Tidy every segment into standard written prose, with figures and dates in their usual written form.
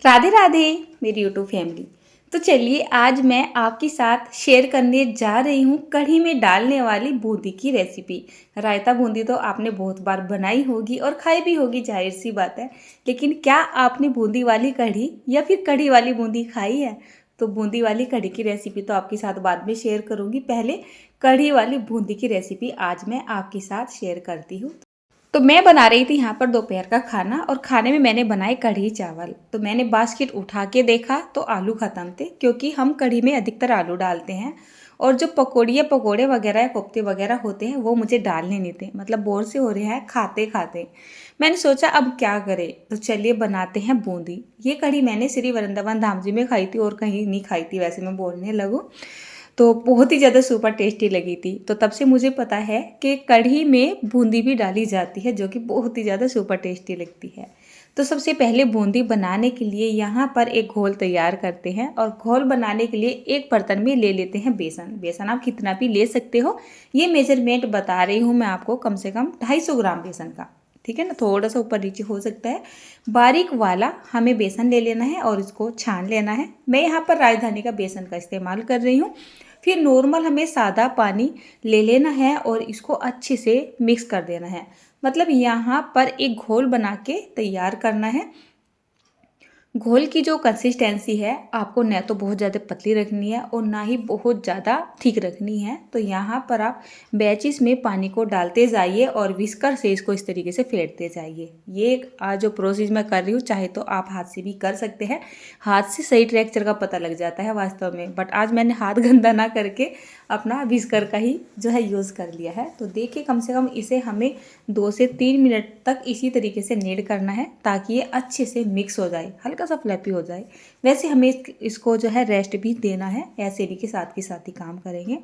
राधे राधे मेरी YouTube family. तो चलिए आज मैं आपके साथ शेयर करने जा रही हूँ कढ़ी में डालने वाली बूंदी की रेसिपी। रायता बूंदी तो आपने बहुत बार बनाई होगी और खाई भी होगी, जाहिर सी बात है। लेकिन क्या आपने बूंदी वाली कढ़ी या फिर कढ़ी वाली बूंदी खाई है? तो बूंदी वाली कढ़ी की रेसिपी तो आपके साथ बाद में शेयर करूँगी। पहले कढ़ी वाली बूंदी की रेसिपी आज मैं आपके साथ शेयर करती हूँ। तो मैं बना रही थी यहाँ पर दोपहर का खाना और खाने में मैंने बनाए कढ़ी चावल। तो मैंने बास्केट उठा के देखा तो आलू ख़त्म थे, क्योंकि हम कढ़ी में अधिकतर आलू डालते हैं। और जो पकोड़े वगैरह या कोफ्ते वगैरह होते हैं वो मुझे डालने नहीं थे, मतलब बोर से हो रहे हैं खाते खाते। मैंने सोचा अब क्या करें, तो चलिए बनाते हैं बूंदी। ये कढ़ी मैंने श्री वृंदावन धाम जी में खाई थी और कहीं नहीं खाई थी, वैसे मैं बोलने लगूँ तो बहुत ही ज़्यादा सुपर टेस्टी लगी थी। तो तब से मुझे पता है कि कढ़ी में बूंदी भी डाली जाती है, जो कि बहुत ही ज़्यादा सुपर टेस्टी लगती है। तो सबसे पहले बूंदी बनाने के लिए यहाँ पर एक घोल तैयार करते हैं, और घोल बनाने के लिए एक बर्तन में ले लेते हैं बेसन। बेसन आप कितना भी ले सकते हो, ये मेजरमेंट बता रही हूँ मैं आपको, कम से कम 250 ग्राम बेसन का, ठीक है ना, थोड़ा सा ऊपर नीचे हो सकता है। बारीक वाला हमें बेसन ले लेना है और इसको छान लेना है। मैं यहाँ पर राजधानी का बेसन का इस्तेमाल कर रही हूँ। फिर नॉर्मल हमें सादा पानी ले लेना है और इसको अच्छे से मिक्स कर देना है। मतलब यहाँ पर एक घोल बना के तैयार करना है। घोल की जो कंसिस्टेंसी है आपको न तो बहुत ज़्यादा पतली रखनी है और ना ही बहुत ज़्यादा थिक रखनी है। तो यहाँ पर आप बैचिस में पानी को डालते जाइए और विस्कर से इसको इस तरीके से फेंटते जाइए। ये जो प्रोसेस मैं कर रही हूँ, चाहे तो आप हाथ से भी कर सकते हैं। हाथ से सही टेक्सचर का पता लग जाता है वास्तव में, बट आज मैंने हाथ गंदा ना करके अपना विस्कर का ही जो है यूज़ कर लिया है। तो देखिए कम से कम इसे हमें 2 से 3 मिनट तक इसी तरीके से नीड करना है, ताकि ये अच्छे से मिक्स हो जाए, हल्का सा फ्लैपी हो जाए। वैसे हमें इसको जो है रेस्ट भी देना है, ऐसे नहीं कि साथ के साथ ही काम करेंगे।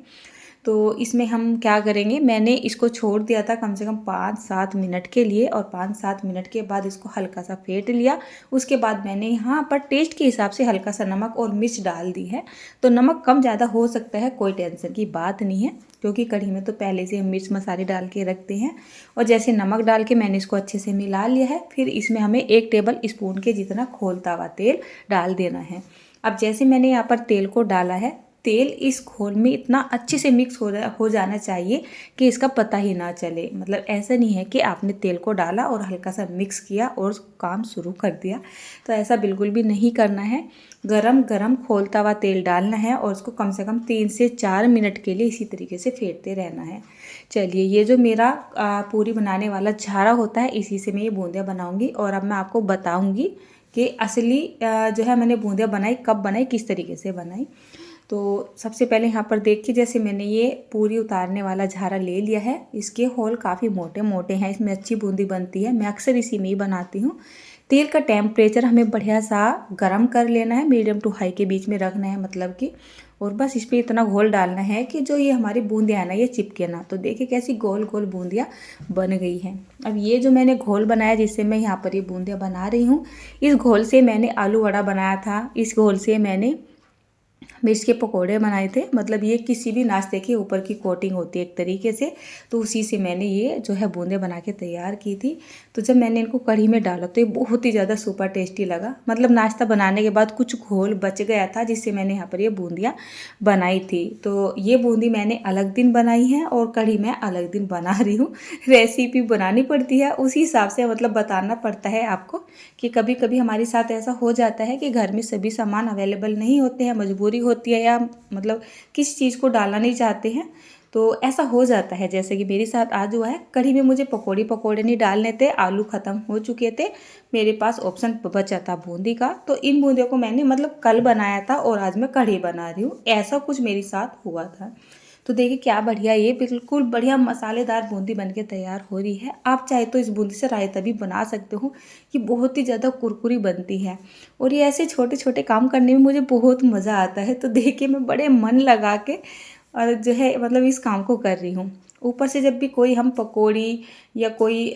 तो इसमें हम क्या करेंगे, मैंने इसको छोड़ दिया था कम से कम 5-7 मिनट के लिए, और 5-7 मिनट के बाद इसको हल्का सा फेंट लिया। उसके बाद मैंने यहाँ पर टेस्ट के हिसाब से हल्का सा नमक और मिर्च डाल दी है। तो नमक कम ज़्यादा हो सकता है, कोई टेंशन की बात नहीं है, क्योंकि कढ़ी में तो पहले से हम मिर्च मसाले डाल के रखते हैं। और जैसे नमक डाल के मैंने इसको अच्छे से मिला लिया है। फिर इसमें हमें 1 टेबल स्पून के जितना खौलता हुआ तेल डाल देना है। अब जैसे मैंने यहाँ पर तेल को डाला है, तेल इस घोल में इतना अच्छे से मिक्स हो जाना चाहिए कि इसका पता ही ना चले। मतलब ऐसा नहीं है कि आपने तेल को डाला और हल्का सा मिक्स किया और काम शुरू कर दिया, तो ऐसा बिल्कुल भी नहीं करना है। गरम गरम खौलता हुआ तेल डालना है और उसको कम से कम 3 से 4 मिनट के लिए इसी तरीके से फेंटते रहना है। चलिए, ये जो मेरा पूरी बनाने वाला झारा होता है, इसी से मैं ये बूंदियाँ बनाऊँगी। और अब मैं आपको बताऊँगी कि असली जो है मैंने बूंदियाँ बनाई कब बनाई, किस तरीके से बनाई। तो सबसे पहले यहाँ पर देखिए, जैसे मैंने ये पूरी उतारने वाला झारा ले लिया है। इसके होल काफ़ी मोटे मोटे हैं, इसमें अच्छी बूंदी बनती है। मैं अक्सर इसी में ही बनाती हूँ। तेल का टेम्परेचर हमें बढ़िया सा गर्म कर लेना है, मीडियम टू हाई के बीच में रखना है मतलब कि। और बस इस पर इतना घोल डालना है कि जो ये हमारी बूंदियाँ हैं ना, ये चिपके ना। तो देखिए कैसी गोल गोल बूंदियाँ बन गई हैं। अब ये जो मैंने घोल बनाया जिससे मैं यहाँ पर ये बूंदियाँ बना रही हूँ, इस घोल से मैंने आलू वड़ा बनाया था। इस घोल से मैंने मिर्च के पकोड़े बनाए थे। मतलब ये किसी भी नाश्ते के ऊपर की कोटिंग होती है एक तरीके से, तो उसी से मैंने ये जो है बूंदे बना के तैयार की थी। तो जब मैंने इनको कढ़ी में डाला तो ये बहुत ही ज़्यादा सुपर टेस्टी लगा। मतलब नाश्ता बनाने के बाद कुछ घोल बच गया था, जिससे मैंने यहाँ पर ये बूंदियाँ बनाई थी। तो ये बूंदी मैंने अलग दिन बनाई है और कढ़ी मैं अलग दिन बना रही हूँ। रेसिपी बनानी पड़ती है उसी हिसाब से, मतलब बताना पड़ता है आपको कि कभी कभी हमारे साथ ऐसा हो जाता है कि घर में सभी सामान अवेलेबल नहीं होते हैं, मजबूरी होती है, या मतलब किसी चीज़ को डालना नहीं चाहते हैं, तो ऐसा हो जाता है। जैसे कि मेरे साथ आज हुआ है, कढ़ी में मुझे पकोड़े नहीं डालने थे, आलू ख़त्म हो चुके थे, मेरे पास ऑप्शन बचा था बूंदी का। तो इन बूंदियों को मैंने मतलब कल बनाया था और आज मैं कढ़ी बना रही हूँ, ऐसा कुछ मेरे साथ हुआ था। तो देखिए क्या बढ़िया, ये बिल्कुल बढ़िया मसालेदार बूंदी बनके तैयार हो रही है। आप चाहे तो इस बूंदी से रायता भी बना सकते हो, ये बहुत ही ज़्यादा कुरकुरी बनती है। और ये ऐसे छोटे छोटे काम करने में मुझे बहुत मज़ा आता है। तो देखिए मैं बड़े मन लगा के और जो है मतलब इस काम को कर रही हूँ। ऊपर से जब भी कोई हम पकौड़ी या कोई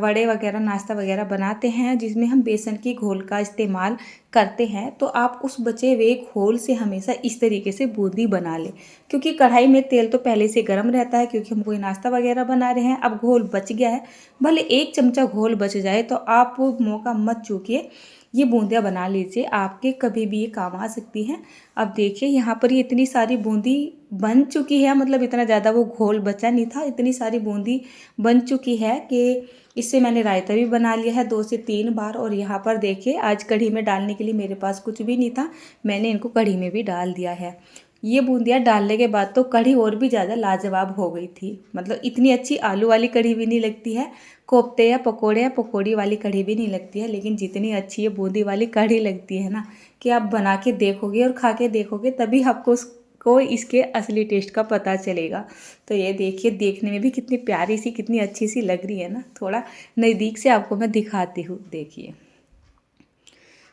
वड़े वगैरह नाश्ता वगैरह बनाते हैं जिसमें हम बेसन की घोल का इस्तेमाल करते हैं, तो आप उस बचे हुए घोल से हमेशा इस तरीके से बूंदी बना लें। क्योंकि कढ़ाई में तेल तो पहले से गर्म रहता है, क्योंकि हम कोई नाश्ता वगैरह बना रहे हैं। अब घोल बच गया है, भले 1 चमचा घोल बच जाए तो आप वो मौका मत चूकिए ये बूंदियाँ बना लीजिए, आपके कभी भी ये काम आ सकती हैं। अब देखिए यहाँ पर ये इतनी सारी बूंदी बन चुकी है, मतलब इतना ज़्यादा वो घोल बचा नहीं था, इतनी सारी बूंदी बन चुकी है कि इससे मैंने रायता भी बना लिया है 2 से 3 बार। और यहाँ पर देखिए आज कढ़ी में डालने के लिए मेरे पास कुछ भी नहीं था, मैंने इनको कढ़ी में भी डाल दिया है। ये बूंदियाँ डालने के बाद तो कढ़ी और भी ज़्यादा लाजवाब हो गई थी, मतलब इतनी अच्छी आलू वाली कढ़ी भी नहीं लगती है, कोफ्ते या पकौड़ी वाली कढ़ी भी नहीं लगती है, लेकिन जितनी अच्छी ये बूंदी वाली कढ़ी लगती है ना, कि आप बना के देखोगे और खा के देखोगे तभी आपको उसको इसके असली टेस्ट का पता चलेगा। तो ये देखिए देखने में भी कितनी प्यारी सी, कितनी अच्छी सी लग रही है ना। थोड़ा नज़दीक से आपको मैं दिखाती हूँ, देखिए।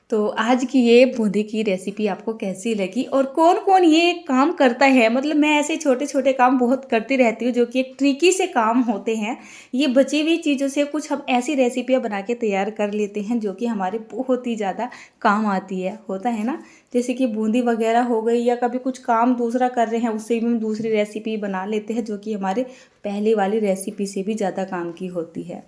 तो आज की ये बूंदी की रेसिपी आपको कैसी लगी और कौन कौन ये काम करता है, मतलब मैं ऐसे छोटे छोटे काम बहुत करती रहती हूँ जो कि एक ट्रिकी से काम होते हैं। ये बची हुई चीज़ों से कुछ हम ऐसी रेसिपियाँ बना के तैयार कर लेते हैं जो कि हमारे बहुत ही ज़्यादा काम आती है, होता है ना। जैसे कि बूंदी वगैरह हो गई, या कभी कुछ काम दूसरा कर रहे हैं उससे भी हम दूसरी रेसिपी बना लेते हैं जो कि हमारे पहले वाली रेसिपी से भी ज़्यादा काम की होती है।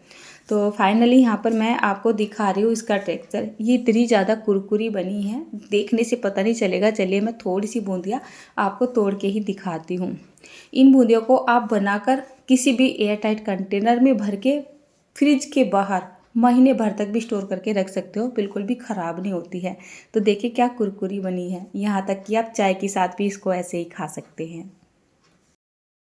तो फाइनली यहाँ पर मैं आपको दिखा रही हूँ इसका टेक्सचर, ये इतनी ज़्यादा कुरकुरी बनी है, देखने से पता नहीं चलेगा। चलिए मैं थोड़ी सी बूंदियाँ आपको तोड़ के ही दिखाती हूँ। इन बूंदियों को आप बनाकर किसी भी एयर टाइट कंटेनर में भर के फ्रिज के बाहर महीने भर तक भी स्टोर करके रख सकते हो, बिल्कुल भी ख़राब नहीं होती है। तो देखिए क्या कुरकुरी बनी है, यहाँ तक कि आप चाय के साथ भी इसको ऐसे ही खा सकते हैं।